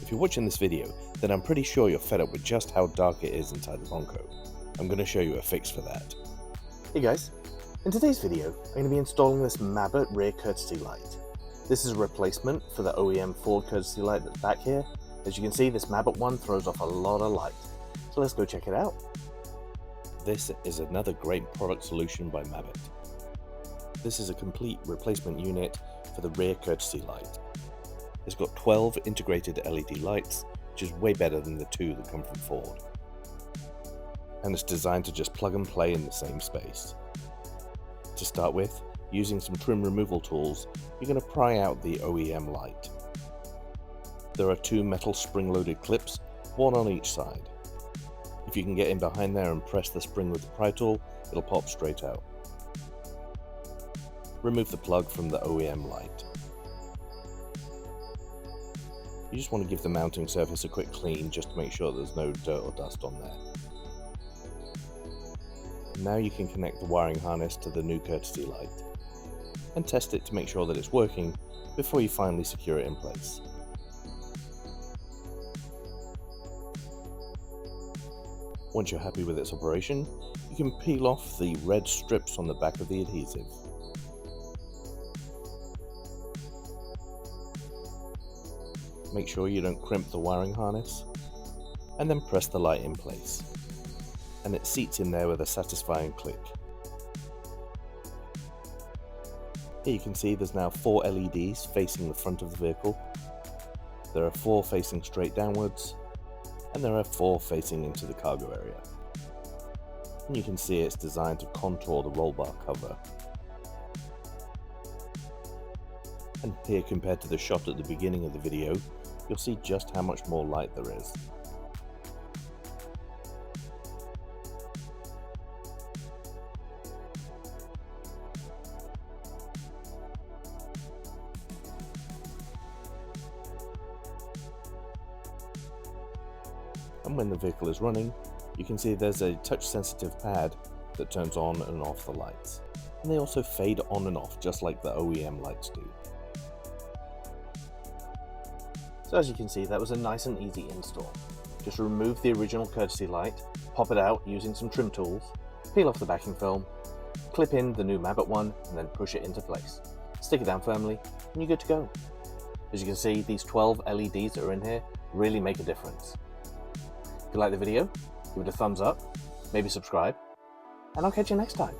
If you're watching this video, then I'm pretty sure you're fed up with just how dark it is inside the Bronco. I'm going to show you a fix for that. Hey guys, in today's video, I'm going to be installing this Mabett Rear Courtesy light. This is a replacement for the OEM Ford Courtesy light that's back here. As you can see, this Mabett one throws off a lot of light. So let's go check it out. This is another great product solution by Mabett. This is a complete replacement unit for the rear courtesy light. It's got 12 integrated LED lights, which is way better than the 2 that come from Ford. And it's designed to just plug and play in the same space. To start with, using some trim removal tools, you're going to pry out the OEM light. There are 2 metal spring-loaded clips, one on each side. If you can get in behind there and press the spring with the pry tool, it'll pop straight out. Remove the plug from the OEM light. You just want to give the mounting surface a quick clean just to make sure there's no dirt or dust on there. Now you can connect the wiring harness to the new courtesy light and test it to make sure that it's working before you finally secure it in place. Once you're happy with its operation, you can peel off the red strips on the back of the adhesive. Make sure you don't crimp the wiring harness, and then press the light in place. And it seats in there with a satisfying click. Here you can see there's now 4 LEDs facing the front of the vehicle. There are 4 facing straight downwards, and there are 4 facing into the cargo area. And you can see it's designed to contour the roll bar cover. And here, compared to the shot at the beginning of the video, you'll see just how much more light there is. And when the vehicle is running, you can see there's a touch-sensitive pad that turns on and off the lights. And they also fade on and off, just like the OEM lights do. So as you can see, that was a nice and easy install. Just remove the original courtesy light, pop it out using some trim tools, peel off the backing film, clip in the new Mabett one, and then push it into place. Stick it down firmly, and you're good to go. As you can see, these 12 LEDs that are in here really make a difference. If you like the video, give it a thumbs up, maybe subscribe, and I'll catch you next time.